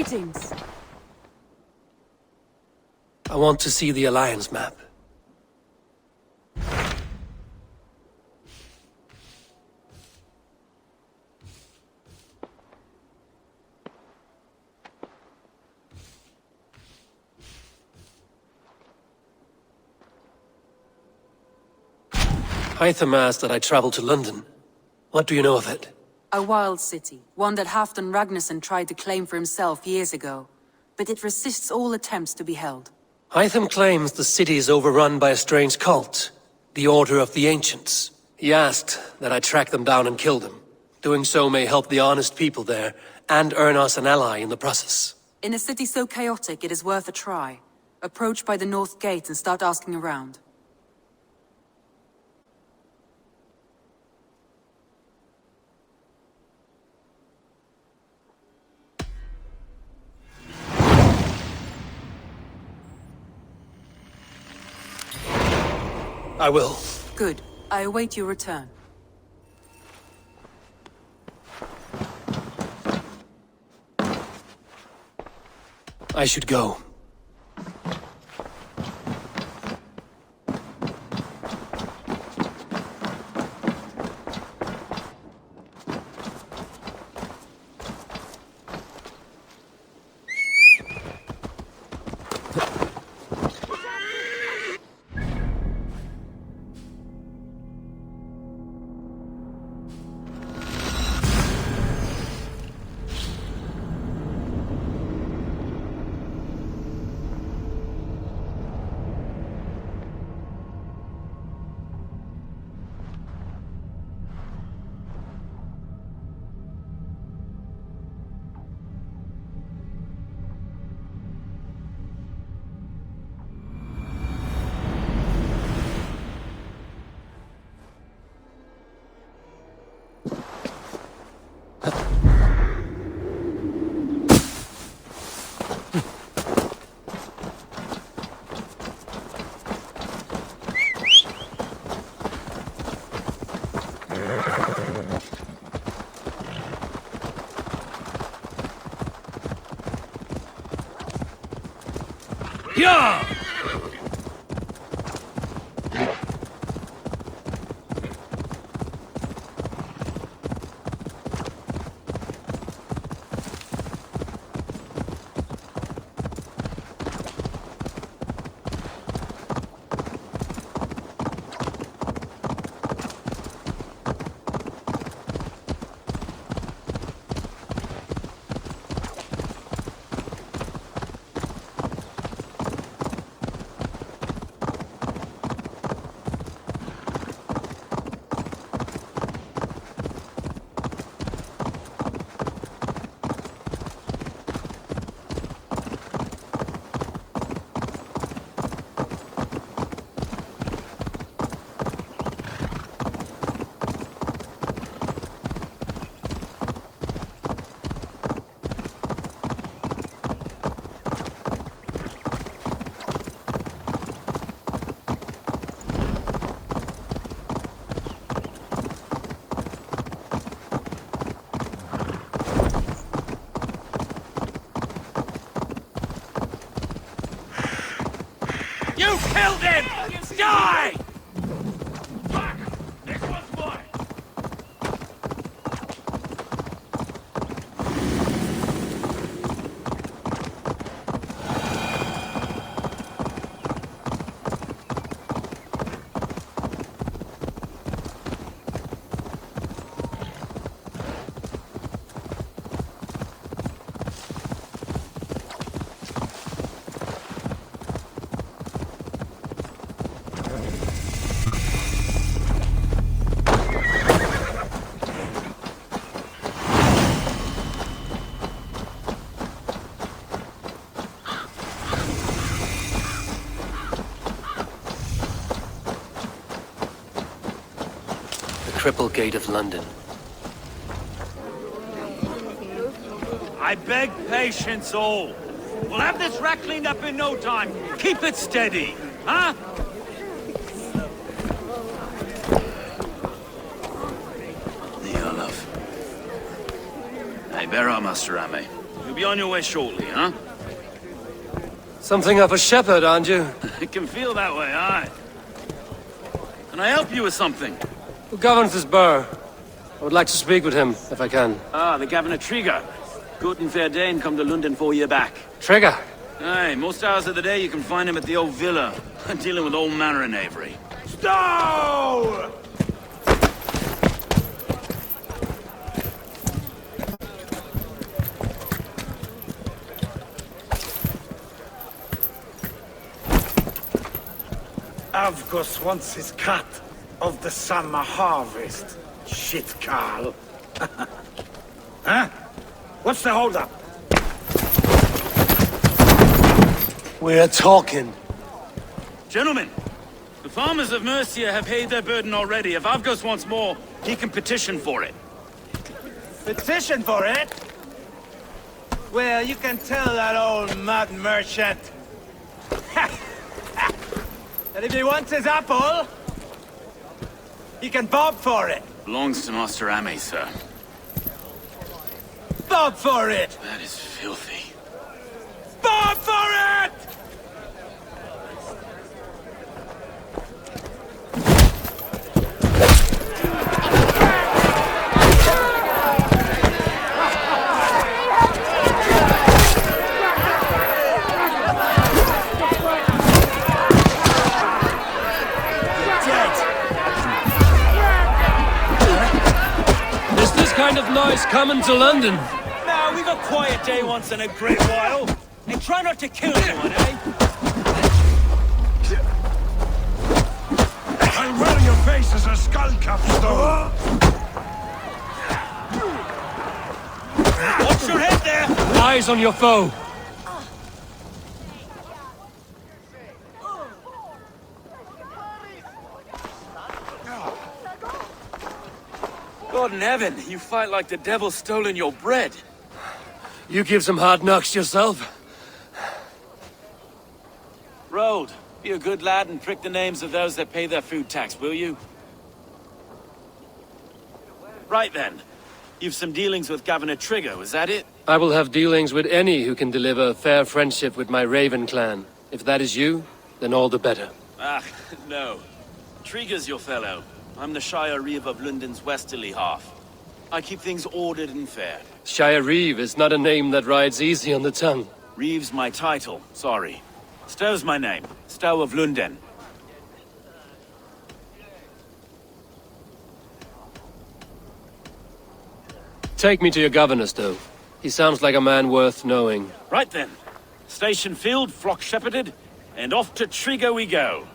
Greetings. I want to see the Alliance map. Hytham asked that I travel to London. What do you know of it? A wild city, one that Halfdan Ragnarsson tried to claim for himself years ago, but it resists all attempts to be held. Hytham claims the city is overrun by a strange cult, the Order of the Ancients. He asked that I track them down and kill them. Doing so may help the honest people there, and earn us an ally in the process. In a city so chaotic, it is worth a try. Approach by the North Gate and start asking around. I will. Good. I await your return. I should go. Yeah! You killed him! Die! Fuck! This one's mine! Triple Gate of London. I beg patience all. We'll have this wreck cleaned up in no time. Keep it steady, huh? The Olaf. Hey, bear up, Master Ame. You'll be on your way shortly, huh? Something of a shepherd, aren't you? It can feel that way, aye. Can I help you with something? Who governs this burr? I would like to speak with him, if I can. Ah, the Governor Trigger. Good and fair Dane come to London 4 years back. Trigger? Aye, most hours of the day you can find him at the old villa, dealing with all manner in Avery. Stow! Avgus wants his cut of the summer harvest. Shit, Carl. Huh? What's the holdup? We're talking. Gentlemen, the farmers of Mercia have paid their burden already. If Avgus wants more, he can petition for it. Petition for it? Well, you can tell that old mud merchant that if he wants his apple, he can bob for it. Belongs to Master Ame, sir. Bob for it! That is filthy. Bob for it! Kind of noise coming to London. Now, we've a quiet day once in a great while. And try not to kill anyone, eh? I'll wear your face as a skull capstone. Watch your head there! Eyes on your foe. God in heaven, you fight like the devil's stolen your bread. You give some hard knocks yourself. Road, be a good lad and prick the names of those that pay their food tax, will you? Right then. You've some dealings with Governor Trigger, was that it? I will have dealings with any who can deliver fair friendship with my Raven clan. If that is you, then all the better. Ah, no. Trigger's your fellow. I'm the Shire Reeve of London's westerly half. I keep things ordered and fair. Shire Reeve is not a name that rides easy on the tongue. Reeve's my title, sorry. Stow's my name. Stow of London. Take me to your governor, Stow. He sounds like a man worth knowing. Right then. Station filled, flock shepherded, and off to Trigger we go.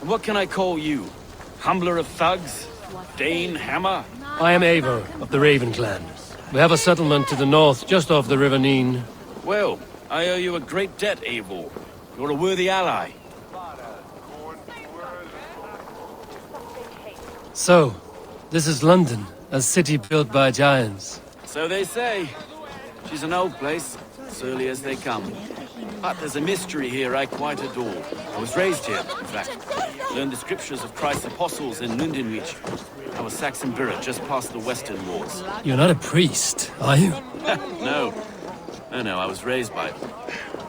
And what can I call you? Humbler of thugs? Dane Hammer? I am Eivor of the Raven clan. We have a settlement to the north, just off the River Neen. Well, I owe you a great debt, Eivor. You're a worthy ally. So, this is London, a city built by giants. So they say. She's an old place, surly as they come. But there's a mystery here I quite adore. I was raised here, in fact. Learned the scriptures of Christ's apostles in Lundenwich. I was Saxon Borough just past the Western Wars. You're not a priest, are you? No. No, I was raised by them.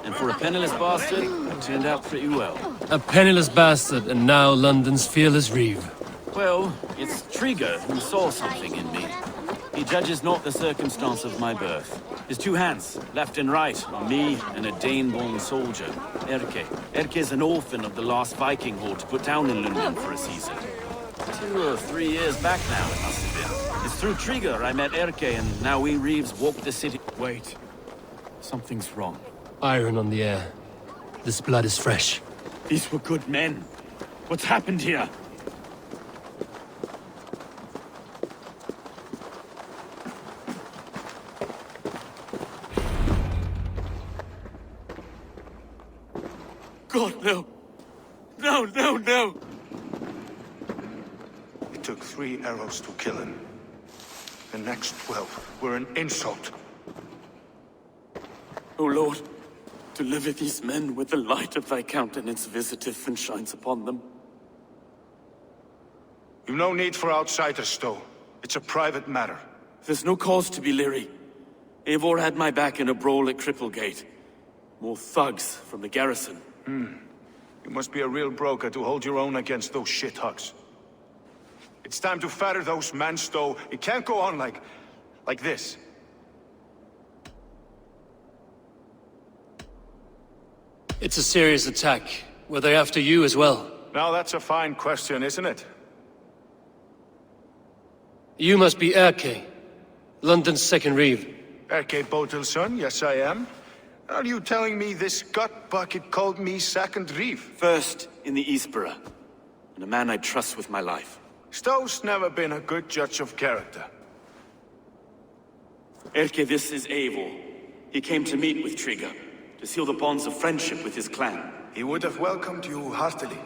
And for a penniless bastard, it turned out pretty well. A penniless bastard, and now London's fearless Reeve. Well, it's Trigger who saw something in me. He judges not the circumstance of my birth. His two hands, left and right, on me and a Dane-born soldier, Erke. Erke's an orphan of the last Viking horde put down in London for a season. 2 or 3 years back now, it must have been. It's through Trigger I met Erke, and now we Reeves walk the city. Wait. Something's wrong. Iron on the air. This blood is fresh. These were good men. What's happened here? God, no. No, no, no. It took 3 arrows to kill him. The next 12 were an insult. O Lord, deliver these men with the light of thy countenance visitive and shines upon them. You've no need for outsiders, Stow. It's a private matter. There's no cause to be leery. Eivor had my back in a brawl at Cripplegate. More thugs from the garrison. You must be a real broker to hold your own against those shithugs. It's time to fetter those men, Stowe. It can't go on like this. It's a serious attack. Were they after you as well? Now that's a fine question, isn't it? You must be Erke, London's second reeve. Erke Botel's son, yes I am. Are you telling me this gut bucket called me second reeve? First in the Eastborough, and a man I trust with my life. Stowe's never been a good judge of character. Erke, this is Eivor. He came to meet with Trigger, to seal the bonds of friendship with his clan. He would have welcomed you heartily.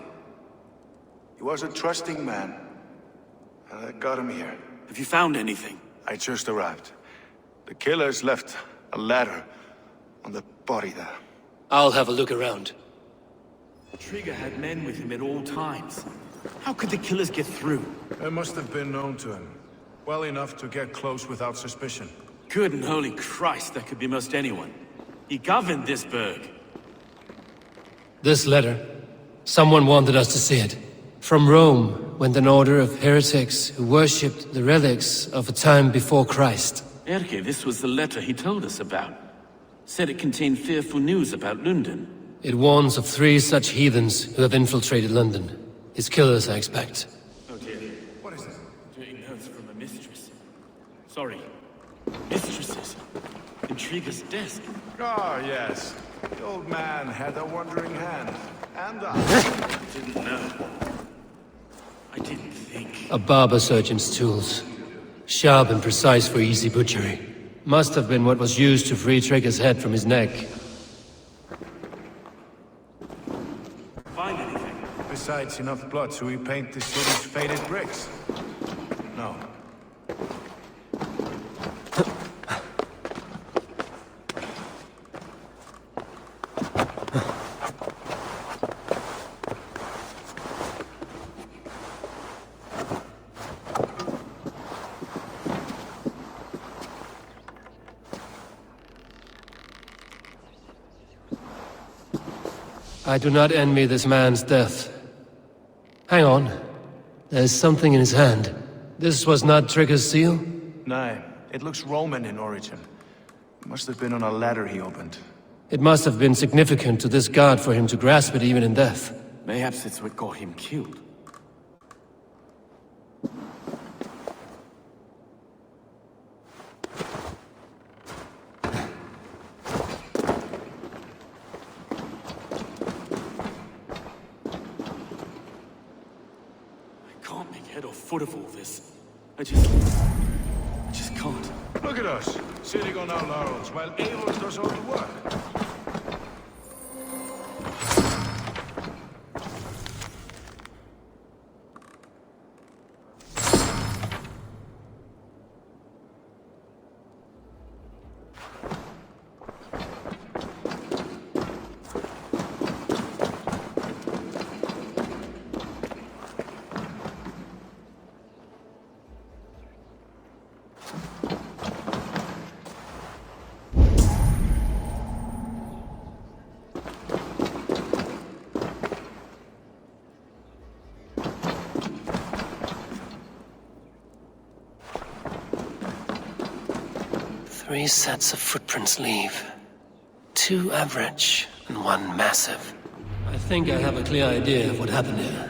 He was a trusting man. And I got him here. Have you found anything? I just arrived. The killers left a ladder on the body there. I'll have a look around. Trigger had men with him at all times. How could the killers get through? They must have been known to him. Well enough to get close without suspicion. Good and holy Christ, that could be most anyone. He governed this burg. This letter. Someone wanted us to see it. From Rome went an order of heretics who worshipped the relics of a time before Christ. Erke, this was the letter he told us about. Said it contained fearful news about London. It warns of 3 such heathens who have infiltrated London. His killers, I expect. Oh dear. What is this? Doing notes from a mistress. Sorry. Mistresses. Intriguer's desk. Ah, yes. The old man had a wandering hand. And I Didn't know. I didn't think. A barber surgeon's tools. Sharp and precise for easy butchery. Must have been what was used to free Trigger's head from his neck. Find anything? Besides enough blood to repaint the city's faded bricks. No. I do not envy this man's death. Hang on. There's something in his hand. This was not Trigger's seal? No, it looks Roman in origin. It must have been on a ladder he opened. It must have been significant to this god for him to grasp it even in death. Mayhaps it's what got him killed. Foot of all this. I just can't. Look at us, sitting on our laurels while Eivor does all the work. Three sets of footprints leave. 2 average and 1 massive. I think I have a clear idea of what happened here.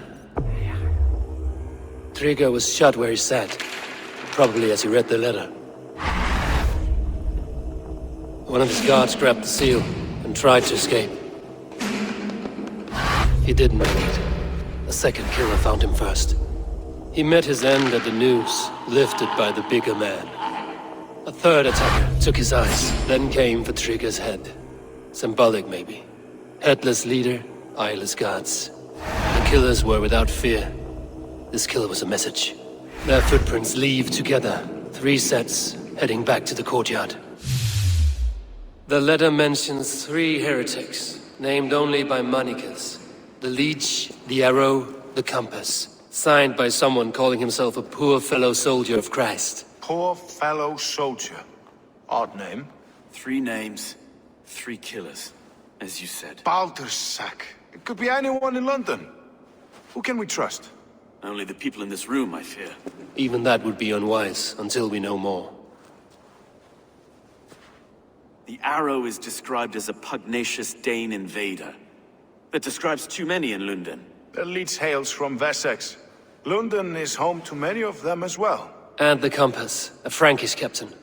Trigger was shot where he sat, probably as he read the letter. One of his guards grabbed the seal and tried to escape. He didn't make it. A second killer found him first. He met his end at the noose, lifted by the bigger man. A third attacker took his eyes, then came for Trigger's head. Symbolic, maybe. Headless leader, eyeless guards. The killers were without fear. This killer was a message. Their footprints leave together. 3 sets, heading back to the courtyard. The letter mentions 3 heretics, named only by monikers. The Leech, the Arrow, the Compass. Signed by someone calling himself a poor fellow soldier of Christ. Poor fellow soldier. Odd name. 3 names, 3 killers, as you said. Baldersack. It could be anyone in London. Who can we trust? Only the people in this room, I fear. Even that would be unwise, until we know more. The Arrow is described as a pugnacious Dane invader. That describes too many in London. The leech hails from Wessex. London is home to many of them as well. And the compass, a Frankish captain.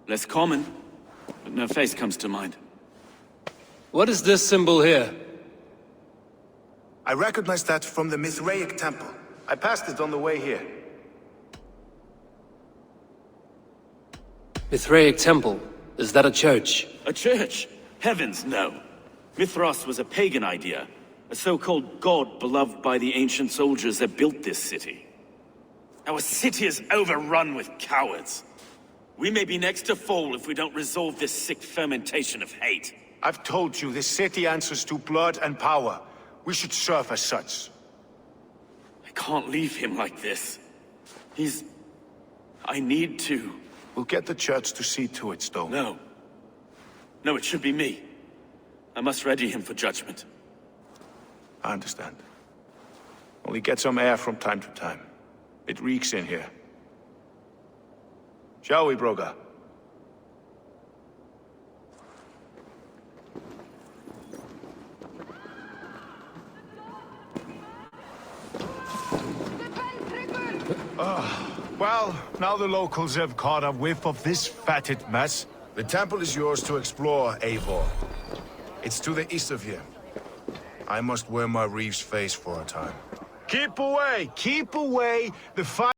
Less common, but no face comes to mind. What is this symbol here? I recognize that from the Mithraic temple. I passed it on the way here. Mithraic temple? Is that a church? A church? Heavens, no. Mithras was a pagan idea. A so-called god beloved by the ancient soldiers that built this city. Our city is overrun with cowards. We may be next to fall if we don't resolve this sick fermentation of hate. I've told you, this city answers to blood and power. We should serve as such. I can't leave him like this. I need to. We'll get the church to see to it, Stone. No. No, it should be me. I must ready him for judgment. I understand. Only get some air from time to time. It reeks in here. Shall we, Broga? Well, now the locals have caught a whiff of this fatted mess. The temple is yours to explore, Eivor. It's to the east of here. I must wear my Reeve's face for a time. Keep away! Keep away! The fight